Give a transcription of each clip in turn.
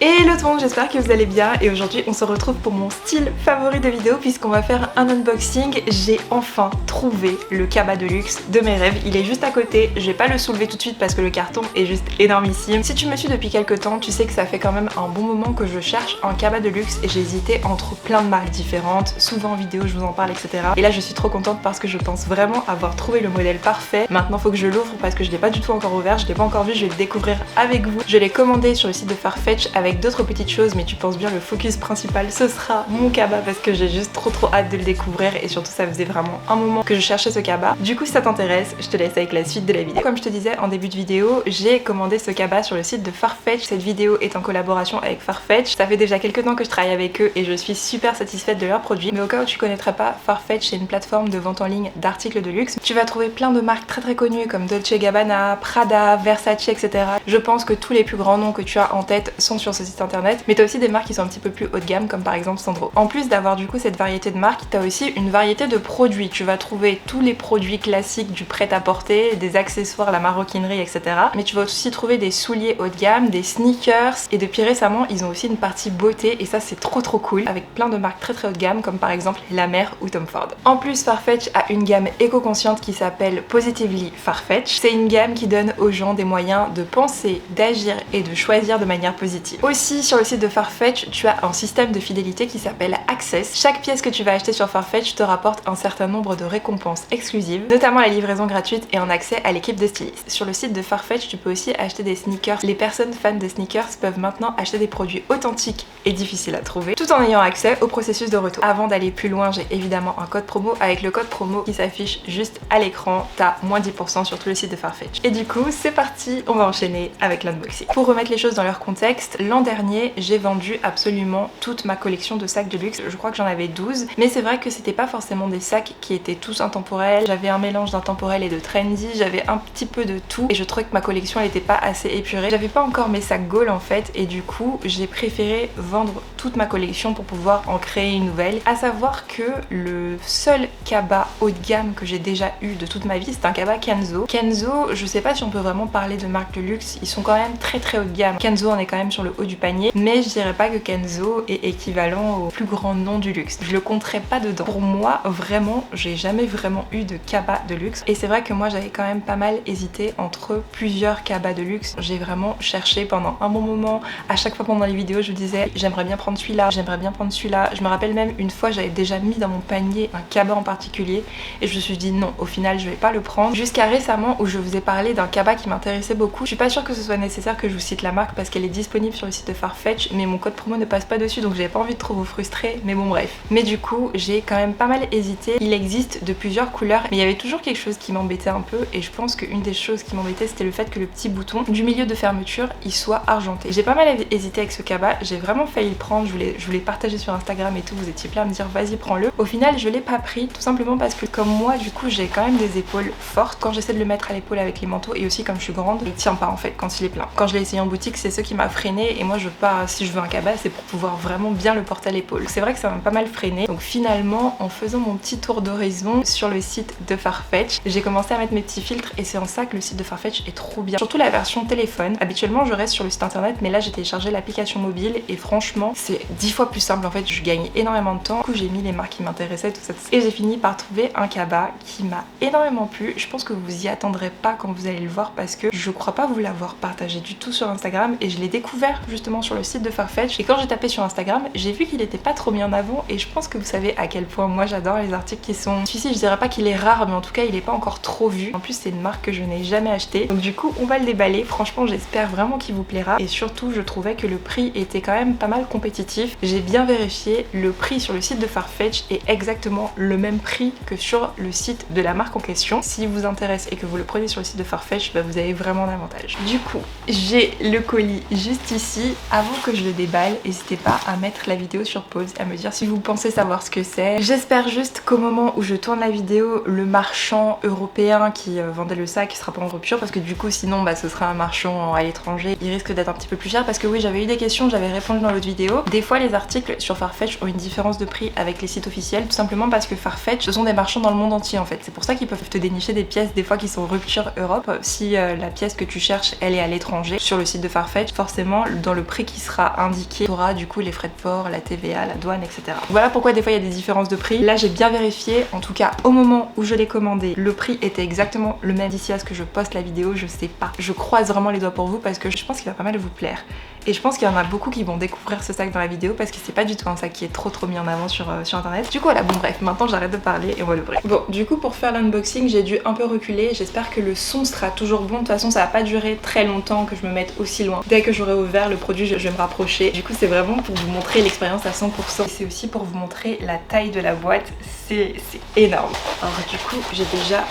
Hello tout le monde, j'espère que vous allez bien et aujourd'hui on se retrouve pour mon style favori de vidéo puisqu'on va faire un unboxing. J'ai enfin trouvé le cabas de luxe de mes rêves, il est juste à côté, je vais pas le soulever tout de suite parce que le carton est juste énormissime. Si tu me suis depuis quelques temps, tu sais que ça fait quand même un bon moment que je cherche un cabas de luxe et j'ai hésité entre plein de marques différentes, souvent en vidéo je vous en parle etc. Et là je suis trop contente parce que je pense vraiment avoir trouvé le modèle parfait. Maintenant faut que je l'ouvre parce que je l'ai pas du tout encore ouvert, je l'ai pas encore vu, je vais le découvrir avec vous. Je l'ai commandé sur le site de Farfetch avec d'autres petites choses, mais tu penses bien le focus principal ce sera mon cabas parce que j'ai juste trop hâte de le découvrir et surtout ça faisait vraiment un moment que je cherchais ce cabas. Du coup si ça t'intéresse, je te laisse avec la suite de la vidéo. Comme je te disais en début de vidéo, j'ai commandé ce cabas sur le site de Farfetch. Cette vidéo est en collaboration avec Farfetch. Ça fait déjà quelques temps que je travaille avec eux et je suis super satisfaite de leurs produits. Mais au cas où tu connaîtrais pas, Farfetch c'est une plateforme de vente en ligne d'articles de luxe. Tu vas trouver plein de marques très connues comme Dolce & Gabbana, Prada, Versace etc. Je pense que tous les plus grands noms que tu as en tête sont sur ce site internet, mais t'as aussi des marques qui sont un petit peu plus haut de gamme comme par exemple Sandro. En plus d'avoir du coup cette variété de marques, t'as aussi une variété de produits. Tu vas trouver tous les produits classiques du prêt-à-porter, des accessoires, la maroquinerie etc. Mais tu vas aussi trouver des souliers haut de gamme, des sneakers et depuis récemment ils ont aussi une partie beauté et ça c'est trop cool avec plein de marques très haut de gamme comme par exemple La Mer ou Tom Ford. En plus Farfetch a une gamme éco-consciente qui s'appelle Positively Farfetch. C'est une gamme qui donne aux gens des moyens de penser, d'agir et de choisir de manière positive. Aussi sur le site de Farfetch, tu as un système de fidélité qui s'appelle Access. Chaque pièce que tu vas acheter sur Farfetch te rapporte un certain nombre de récompenses exclusives, notamment la livraison gratuite et un accès à l'équipe de stylistes. Sur le site de Farfetch, tu peux aussi acheter des sneakers. Les personnes fans de sneakers peuvent maintenant acheter des produits authentiques et difficiles à trouver, tout en ayant accès au processus de retour. Avant d'aller plus loin, j'ai évidemment un code promo. Avec le code promo qui s'affiche juste à l'écran, t'as moins 10% sur tout le site de Farfetch. Et du coup, c'est parti, on va enchaîner avec l'unboxing. Pour remettre les choses dans leur contexte, l'an dernier, j'ai vendu absolument toute ma collection de sacs de luxe. Je crois que j'en avais 12, mais c'est vrai que c'était pas forcément des sacs qui étaient tous intemporels. J'avais un mélange d'intemporel et de trendy, j'avais un petit peu de tout et je trouvais que ma collection elle était pas assez épurée. J'avais pas encore mes sacs Gaulle en fait et du coup j'ai préféré vendre toute ma collection pour pouvoir en créer une nouvelle. À savoir que le seul cabas haut de gamme que j'ai déjà eu de toute ma vie c'est un cabas Kenzo. Kenzo, je sais pas si on peut vraiment parler de marque de luxe, ils sont quand même très haut de gamme. Kenzo en est quand même sur le haut du panier, mais je dirais pas que Kenzo est équivalent au plus grand nom du luxe. Je le compterais pas dedans. Pour moi, vraiment, j'ai jamais vraiment eu de cabas de luxe. Et c'est vrai que moi, j'avais quand même pas mal hésité entre plusieurs cabas de luxe. J'ai vraiment cherché pendant un bon moment. À chaque fois pendant les vidéos, je me disais, j'aimerais bien prendre celui-là, j'aimerais bien prendre celui-là. Je me rappelle même une fois, j'avais déjà mis dans mon panier un cabas en particulier et je me suis dit non, au final, je vais pas le prendre. Jusqu'à récemment où je vous ai parlé d'un cabas qui m'intéressait beaucoup. Je suis pas sûre que ce soit nécessaire que je vous cite la marque parce qu'elle est disponible sur le site de Farfetch, mais mon code promo ne passe pas dessus donc j'avais pas envie de trop vous frustrer, mais bon bref. Mais du coup j'ai quand même pas mal hésité. Il existe de plusieurs couleurs mais il y avait toujours quelque chose qui m'embêtait un peu et je pense qu'une des choses qui m'embêtait c'était le fait que le petit bouton du milieu de fermeture il soit argenté. J'ai pas mal hésité avec ce cabas, j'ai vraiment failli le prendre, je voulais partager sur Instagram et tout, vous étiez plein à me dire vas-y prends-le. Au final je l'ai pas pris tout simplement parce que comme moi du coup j'ai quand même des épaules fortes. Quand j'essaie de le mettre à l'épaule avec les manteaux et aussi comme je suis grande, il tient pas en fait quand il est plein. Quand je l'ai essayé en boutique c'est ce qui m'a freiné et moi je veux pas, si je veux un cabas c'est pour pouvoir vraiment bien le porter à l'épaule. C'est vrai que ça m'a pas mal freiné. Donc finalement en faisant mon petit tour d'horizon sur le site de Farfetch, j'ai commencé à mettre mes petits filtres et c'est en ça que le site de Farfetch est trop bien. Surtout la version téléphone. Habituellement je reste sur le site internet mais là j'ai téléchargé l'application mobile et franchement c'est 10 fois plus simple en fait, je gagne énormément de temps. Du coup j'ai mis les marques qui m'intéressaient tout ça et j'ai fini par trouver un cabas qui m'a énormément plu. Je pense que vous y attendrez pas quand vous allez le voir parce que je crois pas vous l'avoir partagé du tout sur Instagram et je l'ai découvert justement sur le site de Farfetch et quand j'ai tapé sur Instagram j'ai vu qu'il était pas trop mis en avant et je pense que vous savez à quel point moi j'adore les articles qui sont... Celui-ci je dirais pas qu'il est rare mais en tout cas il est pas encore trop vu. En plus c'est une marque que je n'ai jamais acheté donc du coup on va le déballer. Franchement j'espère vraiment qu'il vous plaira et surtout je trouvais que le prix était quand même pas mal compétitif. J'ai bien vérifié, le prix sur le site de Farfetch est exactement le même prix que sur le site de la marque en question. Si vous intéresse et que vous le prenez sur le site de Farfetch, bah vous avez vraiment un avantage. Du coup j'ai le colis juste ici. Avant que je le déballe, n'hésitez pas à mettre la vidéo sur pause, à me dire si vous pensez savoir ce que c'est. J'espère juste qu'au moment où je tourne la vidéo, le marchand européen qui vendait le sac sera pas en rupture parce que du coup sinon bah ce sera un marchand à l'étranger, il risque d'être un petit peu plus cher parce que oui j'avais eu des questions, j'avais répondu dans l'autre vidéo. Des fois les articles sur Farfetch ont une différence de prix avec les sites officiels tout simplement parce que Farfetch ce sont des marchands dans le monde entier en fait. C'est pour ça qu'ils peuvent te dénicher des pièces des fois qui sont rupture Europe. Si la pièce que tu cherches elle est à l'étranger sur le site de Farfetch, forcément dans le prix qui sera indiqué, tu auras du coup les frais de port, la TVA, la douane, etc. Voilà pourquoi des fois il y a des différences de prix. Là j'ai bien vérifié, en tout cas au moment où je l'ai commandé, le prix était exactement le même d'ici à ce que je poste la vidéo, je sais pas. Je croise vraiment les doigts pour vous parce que je pense qu'il va pas mal vous plaire. Et je pense qu'il y en a beaucoup qui vont découvrir ce sac dans la vidéo parce que c'est pas du tout un sac qui est trop mis en avant sur internet. Du coup voilà, bon bref, maintenant j'arrête de parler et on va l'ouvrir. Bon, du coup pour faire l'unboxing, j'ai dû un peu reculer. J'espère que le son sera toujours bon. De toute façon, ça va pas durer très longtemps que je me mette aussi loin. Dès que j'aurai ouvert le produit, je vais me rapprocher. Du coup, c'est vraiment pour vous montrer l'expérience à 100%. Et c'est aussi pour vous montrer la taille de la boîte. C'est énorme. Alors du coup, j'ai déjà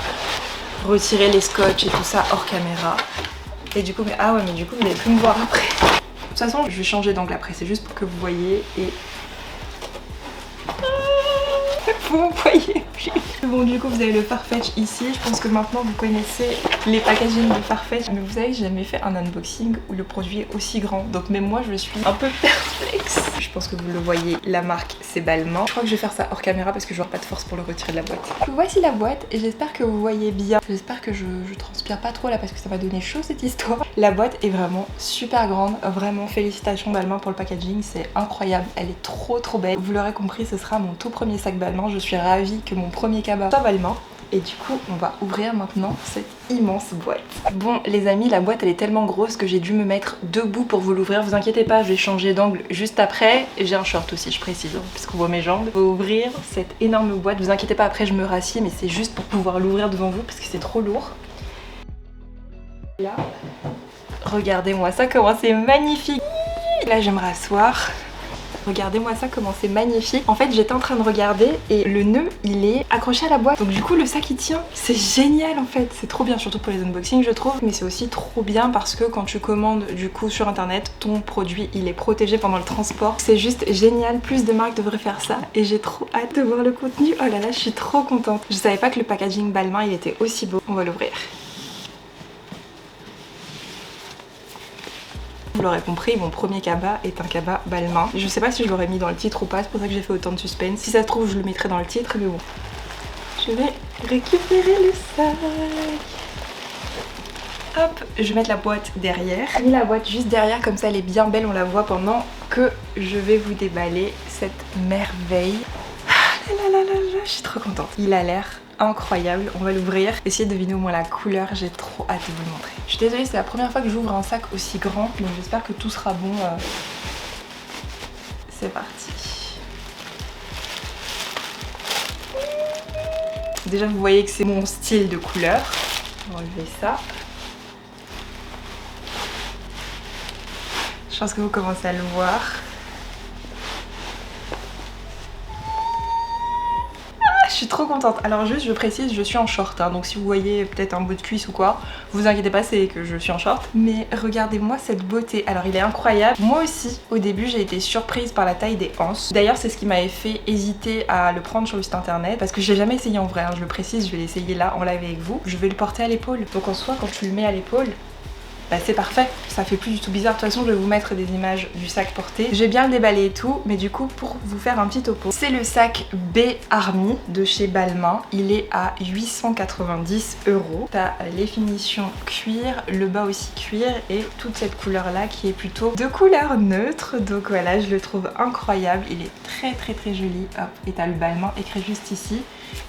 retiré les scotch et tout ça hors caméra. Et du coup, ah ouais, mais du coup, vous n'allez plus me voir après. De toute façon, je vais changer d'angle après, c'est juste pour que vous voyez et... Vous me voyez plus. Bon, du coup vous avez le Farfetch ici. Je pense que maintenant vous connaissez les packaging de Farfetch. Mais vous savez que j'ai jamais fait un unboxing où le produit est aussi grand. Donc même moi je suis un peu perplexe. Je pense que vous le voyez, la marque c'est Balmain. Je crois que je vais faire ça hors caméra parce que j'aurai pas de force pour le retirer de la boîte. Donc, voici la boîte et j'espère que vous voyez bien. J'espère que je transpire pas trop là parce que ça va donner chaud cette histoire. La boîte est vraiment super grande. Vraiment félicitations Balmain pour le packaging. C'est incroyable. Elle est trop belle. Vous l'aurez compris, ce sera mon tout premier sac Balmain. Je suis ravie que mon premier cabas soit Balmain. Et du coup, on va ouvrir maintenant cette immense boîte. Bon les amis, la boîte elle est tellement grosse que j'ai dû me mettre debout pour vous l'ouvrir. Vous inquiétez pas, je vais changer d'angle juste après. J'ai un short aussi, je précise, puisqu'on voit mes jambes. On va ouvrir cette énorme boîte. Vous inquiétez pas, après je me rassieds, mais c'est juste pour pouvoir l'ouvrir devant vous parce que c'est trop lourd. Là, regardez-moi ça, comment c'est magnifique. Là, je vais me rasseoir. Regardez-moi ça, comment c'est magnifique. En fait, j'étais en train de regarder et le nœud, il est accroché à la boîte. Donc du coup, le sac, il tient. C'est génial en fait. C'est trop bien, surtout pour les unboxings, je trouve. Mais c'est aussi trop bien parce que quand tu commandes du coup sur internet, ton produit, il est protégé pendant le transport. C'est juste génial. Plus de marques devraient faire ça. Et j'ai trop hâte de voir le contenu. Oh là là, je suis trop contente. Je savais pas que le packaging Balmain, il était aussi beau. On va l'ouvrir. Vous l'aurez compris, mon premier cabas est un cabas Balmain. Je sais pas si je l'aurais mis dans le titre ou pas, c'est pour ça que j'ai fait autant de suspense. Si ça se trouve, je le mettrai dans le titre, mais bon. Je vais récupérer le sac. Hop, je vais mettre la boîte derrière. J'ai mis la boîte juste derrière, comme ça elle est bien belle, on la voit pendant que je vais vous déballer cette merveille. Ah là là là là, je suis trop contente. Il a l'air incroyable, on va l'ouvrir. Essayez de deviner au moins la couleur, j'ai trop hâte de vous le montrer. Je suis désolée, c'est la première fois que j'ouvre un sac aussi grand, donc j'espère que tout sera bon. C'est parti. Déjà vous voyez que c'est mon style de couleur. On va enlever ça. Je pense que vous commencez à le voir. Je suis trop contente. Alors juste je précise, je suis en short hein, donc si vous voyez peut-être un bout de cuisse ou quoi, vous inquiétez pas, c'est que je suis en short. Mais regardez-moi cette beauté, alors il est incroyable. Moi aussi au début j'ai été surprise par la taille des hanches. D'ailleurs c'est ce qui m'avait fait hésiter à le prendre sur le site internet parce que je l'ai jamais essayé en vrai hein. Je le précise, je vais l'essayer là en live avec vous. Je vais le porter à l'épaule, donc en soi quand tu le mets à l'épaule, bah c'est parfait, ça fait plus du tout bizarre. De toute façon je vais vous mettre des images du sac porté. Je vais bien le déballer et tout, mais du coup pour vous faire un petit topo, c'est le sac B Army de chez Balmain. Il est à 890 €. T'as les finitions cuir, le bas aussi cuir et toute cette couleur là qui est plutôt de couleur neutre. Donc voilà, je le trouve incroyable, il est très joli. Hop, et t'as le Balmain écrit juste ici.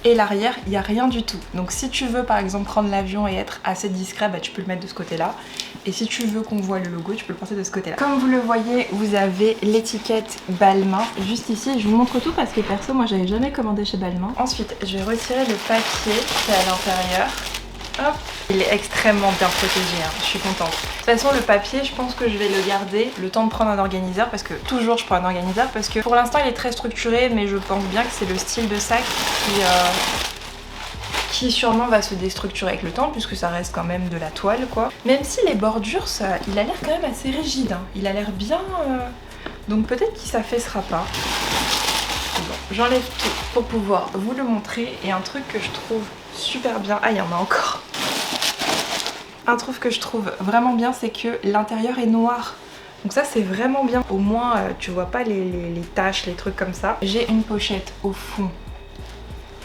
Et l'arrière, il n'y a rien du tout. Donc si tu veux par exemple prendre l'avion et être assez discret, bah, tu peux le mettre de ce côté là. Et si tu veux qu'on voit le logo, tu peux le porter de ce côté là. Comme vous le voyez, vous avez l'étiquette Balmain juste ici. Je vous montre tout parce que perso, moi j'avais jamais commandé chez Balmain. Ensuite, je vais retirer le papier qui est à l'intérieur. Hop. Il est extrêmement bien protégé, hein. Je suis contente. De toute façon le papier je pense que je vais le garder le temps de prendre un organiseur parce que toujours je prends un organiseur parce que pour l'instant il est très structuré mais je pense bien que c'est le style de sac qui sûrement va se déstructurer avec le temps puisque ça reste quand même de la toile quoi. Même si les bordures il a l'air quand même assez rigide, hein. Il a l'air bien donc peut-être qu'il s'affaissera pas. Bon, j'enlève tout pour pouvoir vous le montrer et un truc que je trouve super bien, ah il y en a encore. Un truc que je trouve vraiment bien c'est que l'intérieur est noir. Donc ça c'est vraiment bien. Au moins tu vois pas les taches, les trucs comme ça. J'ai une pochette au fond.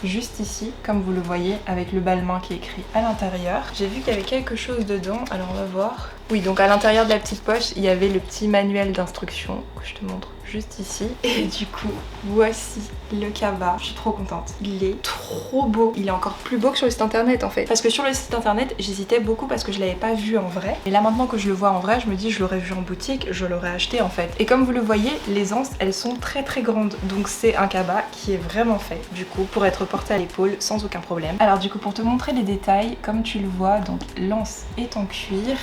Juste ici, comme vous le voyez, avec le Balmain qui est écrit à l'intérieur. J'ai vu qu'il y avait quelque chose dedans, alors on va voir. Oui, donc à l'intérieur de la petite poche, il y avait le petit manuel d'instruction que je te montre juste ici. Et du coup, voici le cabas. Je suis trop contente. Il est trop beau. Il est encore plus beau que sur le site internet en fait. Parce que sur le site internet, j'hésitais beaucoup parce que je l'avais pas vu en vrai. Et là maintenant que je le vois en vrai, je me dis je l'aurais vu en boutique, je l'aurais acheté en fait. Et comme vous le voyez, les anses, elles sont très très grandes. Donc c'est un cabas qui est vraiment fait du coup pour être porté à l'épaule sans aucun problème. Alors du coup, pour te montrer les détails, comme tu le vois, donc l'anse est en cuir.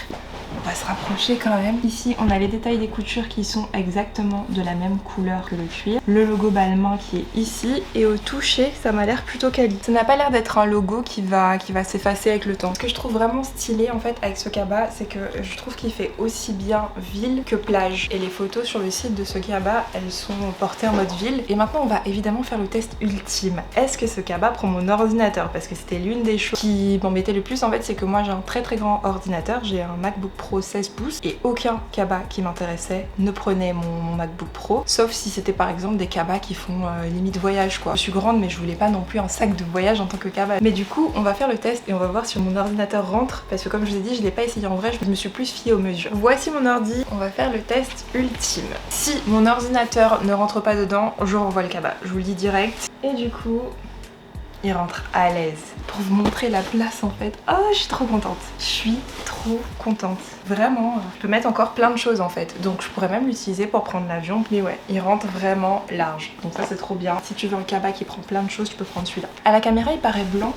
On va se rapprocher quand même. Ici, on a les détails des coutures qui sont exactement de la même couleur que le cuir. Le logo Balmain qui est ici. Et au toucher, ça m'a l'air plutôt quali. Ça n'a pas l'air d'être un logo qui va s'effacer avec le temps. Ce que je trouve vraiment stylé en fait avec ce cabas, c'est que je trouve qu'il fait aussi bien ville que plage. Et les photos sur le site de ce cabas, elles sont portées en mode ville. Et maintenant, on va évidemment faire le test ultime. Est-ce que ce cabas prend mon ordinateur? Parce que c'était l'une des choses qui m'embêtait le plus en fait, c'est que moi j'ai un très très grand ordinateur. J'ai un MacBook Pro 16 pouces et aucun cabas qui m'intéressait ne prenait mon MacBook Pro, sauf si c'était par exemple des cabas qui font limite voyage quoi. Je suis grande mais je voulais pas non plus un sac de voyage en tant que cabas. Mais du coup on va faire le test et on va voir si mon ordinateur rentre parce que comme je vous ai dit je l'ai pas essayé en vrai, je me suis plus fiée aux mesures. Voici mon ordi, on va faire le test ultime. Si mon ordinateur ne rentre pas dedans, je renvoie le cabas, je vous le dis direct. Et du coup il rentre à l'aise. Pour vous montrer la place en fait. Oh, je suis trop contente. Je suis trop contente. Vraiment, je peux mettre encore plein de choses en fait. Donc je pourrais même l'utiliser pour prendre l'avion. Mais ouais, il rentre vraiment large. Donc ça c'est trop bien. Si tu veux un cabas qui prend plein de choses, tu peux prendre celui-là. À la caméra, il paraît blanc.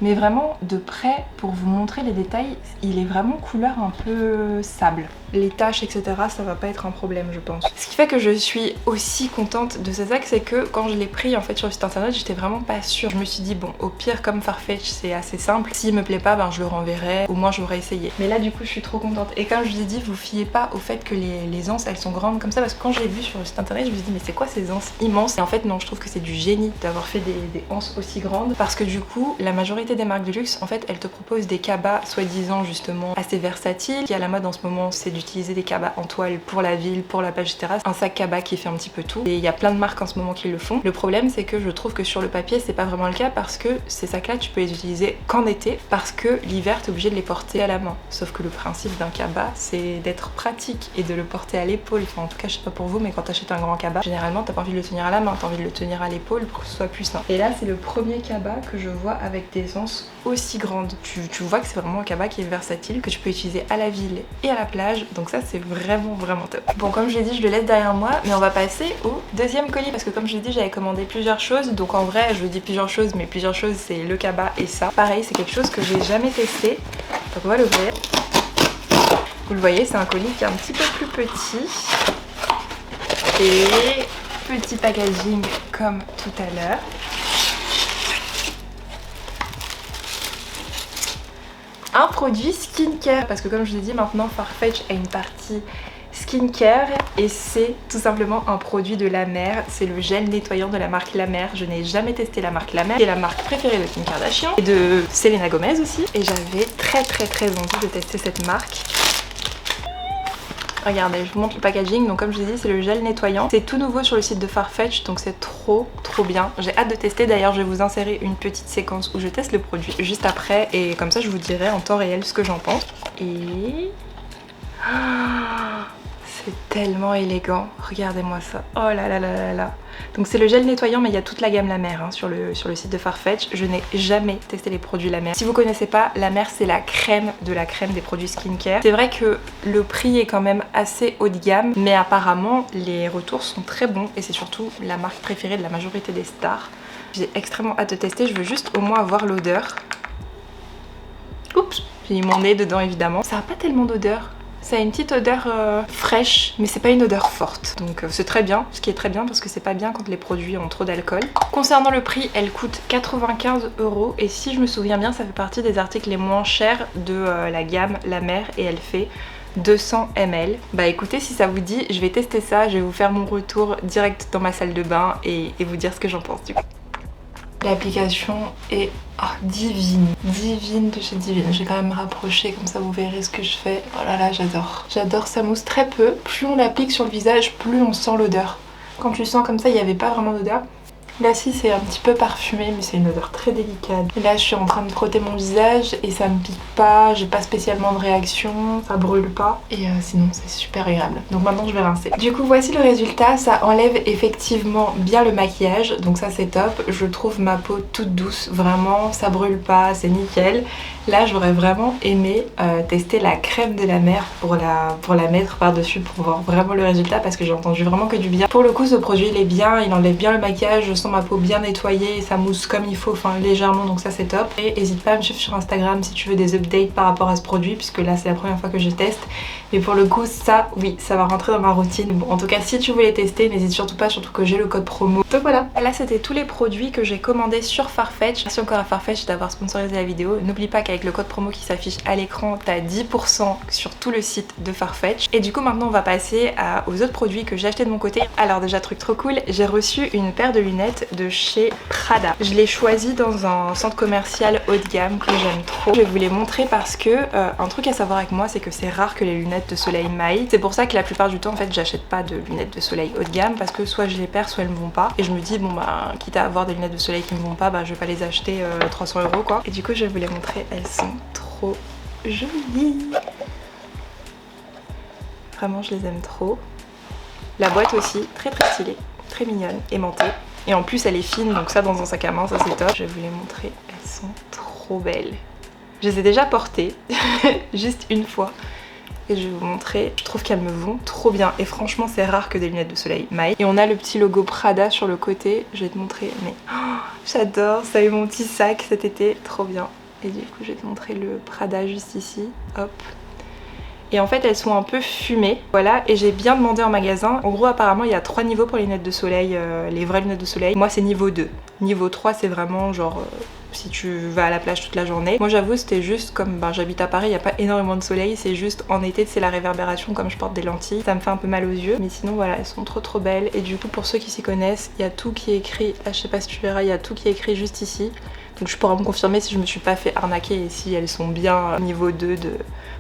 Mais vraiment de près, pour vous montrer les détails, il est vraiment couleur un peu sable. Les taches, etc., ça va pas être un problème, je pense. Ce qui fait que je suis aussi contente de ce sac, c'est que quand je l'ai pris en fait sur le site internet, j'étais vraiment pas sûre. Je me suis dit, bon, au pire, comme Farfetch, c'est assez simple. S'il me plaît pas, ben je le renverrai. Au moins, j'aurais essayé. Mais là, du coup, je suis trop contente. Et comme je vous ai dit, vous fiez pas au fait que les anses, elles sont grandes comme ça, parce que quand je l'ai vu sur le site internet, je me suis dit, mais c'est quoi ces anses immenses? Et en fait, non, je trouve que c'est du génie d'avoir fait des anses aussi grandes, parce que du coup, la majorité des marques de luxe, en fait, elles te proposent des cabas soi-disant justement assez versatiles. Ce qui est à la mode en ce moment, c'est d'utiliser des cabas en toile pour la ville, pour la plage, etc. Un sac cabas qui fait un petit peu tout. Et il y a plein de marques en ce moment qui le font. Le problème, c'est que je trouve que sur le papier, c'est pas vraiment le cas parce que ces sacs-là, tu peux les utiliser qu'en été parce que l'hiver, t'es obligé de les porter à la main. Sauf que le principe d'un cabas, c'est d'être pratique et de le porter à l'épaule. Enfin, en tout cas, je sais pas pour vous, mais quand t'achètes un grand cabas, généralement, t'as pas envie de le tenir à la main, t'as envie de le tenir à l'épaule pour que ce soit plus simple. Et là, c'est le premier cabas que je vois avec des anses aussi grandes. Tu vois que c'est vraiment un cabas qui est versatile, que tu peux utiliser à la ville et à la plage. Donc ça, c'est vraiment top. Bon, comme je l'ai dit, je le laisse derrière moi, mais on va passer au deuxième colis parce que comme je l'ai dit, j'avais commandé plusieurs choses. Donc en vrai, je vous dis plusieurs choses, mais plusieurs choses, c'est le cabas et ça. Pareil, c'est quelque chose que j'ai jamais testé. Donc on va l'ouvrir. Vous le voyez, c'est un colis qui est un petit peu plus petit. Et petit packaging comme tout à l'heure. Un produit skincare, parce que comme je l'ai dit, maintenant Farfetch a une partie skincare et c'est tout simplement un produit de La Mer. C'est le gel nettoyant de la marque La Mer. Je n'ai jamais testé la marque La Mer, c'est la marque préférée de Kim Kardashian et de Selena Gomez aussi, et j'avais très envie de tester cette marque. Regardez, je vous montre le packaging. Donc comme je vous ai dit, c'est le gel nettoyant. C'est tout nouveau sur le site de Farfetch, donc c'est trop bien. J'ai hâte de tester. D'ailleurs, je vais vous insérer une petite séquence où je teste le produit juste après. Et comme ça, je vous dirai en temps réel ce que j'en pense. Et... c'est tellement élégant. Regardez-moi ça. Oh là là là là là. Donc c'est le gel nettoyant, mais il y a toute la gamme La Mer hein, sur le site de Farfetch. Je n'ai jamais testé les produits La Mer. Si vous connaissez pas, La Mer c'est la crème de la crème des produits skincare. C'est vrai que le prix est quand même assez haut de gamme, mais apparemment les retours sont très bons et c'est surtout la marque préférée de la majorité des stars. J'ai extrêmement hâte de tester, je veux juste au moins avoir l'odeur. Oups, j'ai mis mon nez dedans évidemment. Ça n'a pas tellement d'odeur. Ça a une petite odeur fraîche, mais c'est pas une odeur forte. Donc c'est très bien, ce qui est très bien parce que c'est pas bien quand les produits ont trop d'alcool. Concernant le prix, elle coûte 95 € et si je me souviens bien, ça fait partie des articles les moins chers de la gamme La Mer et elle fait 200 ml. Bah écoutez, si ça vous dit, je vais tester ça, je vais vous faire mon retour direct dans ma salle de bain et vous dire ce que j'en pense du coup. L'application est divine de chez Divine. Je vais quand même me rapprocher comme ça vous verrez ce que je fais. Oh là là, j'adore. J'adore, ça mousse très peu. Plus on l'applique sur le visage, plus on sent l'odeur. Quand tu sens comme ça, il n'y avait pas vraiment d'odeur. Là si c'est un petit peu parfumé mais c'est une odeur très délicate. Et là je suis en train de frotter mon visage et ça me pique pas, j'ai pas spécialement de réaction, ça brûle pas et sinon c'est super agréable. Donc maintenant je vais rincer. Du coup voici le résultat, ça enlève effectivement bien le maquillage donc ça c'est top. Je trouve ma peau toute douce, vraiment ça brûle pas, c'est nickel. Là j'aurais vraiment aimé tester la crème de la mer pour la mettre par dessus pour voir vraiment le résultat parce que j'ai entendu vraiment que du bien. Pour le coup ce produit il est bien, il enlève bien le maquillage, je sens ma peau bien nettoyée, ça mousse comme il faut, enfin légèrement donc ça c'est top. Et n'hésite pas à me suivre sur Instagram si tu veux des updates par rapport à ce produit puisque là c'est la première fois que je teste. Mais pour le coup ça oui ça va rentrer dans ma routine. Bon en tout cas si tu veux les tester n'hésite surtout pas, surtout que j'ai le code promo. Donc voilà, là c'était tous les produits que j'ai commandés sur Farfetch. Merci encore à Farfetch d'avoir sponsorisé la vidéo. N'oublie pas qu'avec le code promo qui s'affiche à l'écran t'as 10% sur tout le site de Farfetch. Et du coup maintenant on va passer aux autres produits que j'ai acheté de mon côté. Alors déjà truc trop cool, j'ai reçu une paire de lunettes de chez Prada. Je l'ai choisie dans un centre commercial haut de gamme que j'aime trop. Je vais vous les montrer parce que un truc à savoir avec moi c'est que c'est rare que les lunettes de soleil m'aillent. C'est pour ça que la plupart du temps en fait j'achète pas de lunettes de soleil haut de gamme parce que soit je les perds soit elles me vont pas. Et je me dis bon bah quitte à avoir des lunettes de soleil qui me vont pas, bah je vais pas les acheter 300 € quoi. Et du coup je vais vous les montrer, elles sont trop jolies. Vraiment je les aime trop. La boîte aussi, très stylée, très mignonne, aimantée. Et en plus elle est fine donc ça dans un sac à main ça c'est top. Je vais vous les montrer, elles sont trop belles. Je les ai déjà portées, juste une fois. Et je vais vous montrer, je trouve qu'elles me vont trop bien. Et franchement c'est rare que des lunettes de soleil m'aillent. Et on a le petit logo Prada sur le côté, je vais te montrer, mais oh, j'adore, ça a eu mon petit sac cet été, trop bien. Et du coup je vais te montrer le Prada juste ici, hop. Et en fait elles sont un peu fumées, voilà, et j'ai bien demandé en magasin. En gros apparemment il y a 3 niveaux pour les lunettes de soleil, les vraies lunettes de soleil. Moi c'est niveau 2. Niveau 3 c'est vraiment genre si tu vas à la plage toute la journée. Moi j'avoue c'était juste comme j'habite à Paris, il n'y a pas énormément de soleil, c'est juste en été c'est la réverbération comme je porte des lentilles. Ça me fait un peu mal aux yeux, mais sinon voilà elles sont trop belles. Et du coup pour ceux qui s'y connaissent, il y a tout qui est écrit, là je sais pas si tu verras, il y a tout qui est écrit juste ici. Donc je pourrais me confirmer si je me suis pas fait arnaquer et si elles sont bien niveau 2 de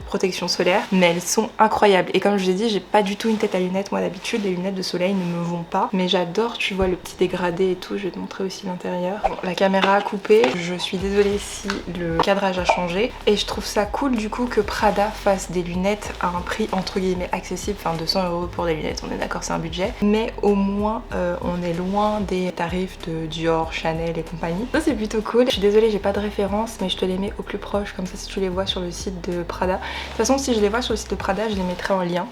protection solaire. Mais elles sont incroyables. Et comme je vous ai dit, j'ai pas du tout une tête à lunettes. Moi d'habitude les lunettes de soleil ne me vont pas. Mais j'adore, tu vois le petit dégradé et tout. Je vais te montrer aussi l'intérieur. Bon, la caméra a coupé. Je suis désolée si le cadrage a changé. Et je trouve ça cool du coup que Prada fasse des lunettes à un prix entre guillemets accessible. Enfin 200 € pour des lunettes, on est d'accord c'est un budget. Mais au moins on est loin des tarifs de Dior, Chanel et compagnie. Ça c'est plutôt cool. Je suis désolée j'ai pas de référence mais je te les mets au plus proche comme ça si tu les vois sur le site de Prada. De toute façon si je les vois sur le site de Prada je les mettrai en lien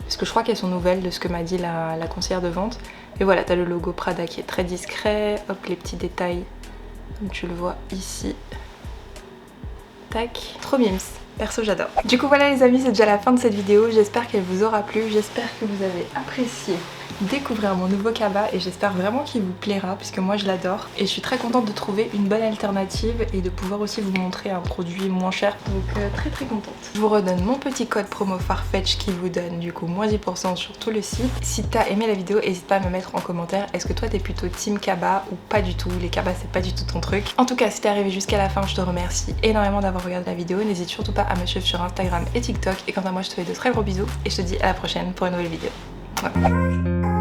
parce que je crois qu'elles sont nouvelles de ce que m'a dit la conseillère de vente. Et voilà t'as le logo Prada qui est très discret, hop les petits détails comme tu le vois ici. Tac, trop mimes. Perso j'adore. Du coup voilà les amis c'est déjà la fin de cette vidéo, j'espère qu'elle vous aura plu, j'espère que vous avez apprécié découvrir mon nouveau cabas et j'espère vraiment qu'il vous plaira puisque moi je l'adore et je suis très contente de trouver une bonne alternative et de pouvoir aussi vous montrer un produit moins cher donc très contente. Je vous redonne mon petit code promo Farfetch qui vous donne du coup moins 10% sur tout le site. Si t'as aimé la vidéo n'hésite pas à me mettre en commentaire est-ce que toi t'es plutôt team cabas ou pas du tout, les cabas c'est pas du tout ton truc. En tout cas si t'es arrivé jusqu'à la fin je te remercie énormément d'avoir regardé la vidéo, n'hésite surtout pas à me suivre sur Instagram et TikTok et quant à moi je te fais de très gros bisous et je te dis à la prochaine pour une nouvelle vidéo. Ouais.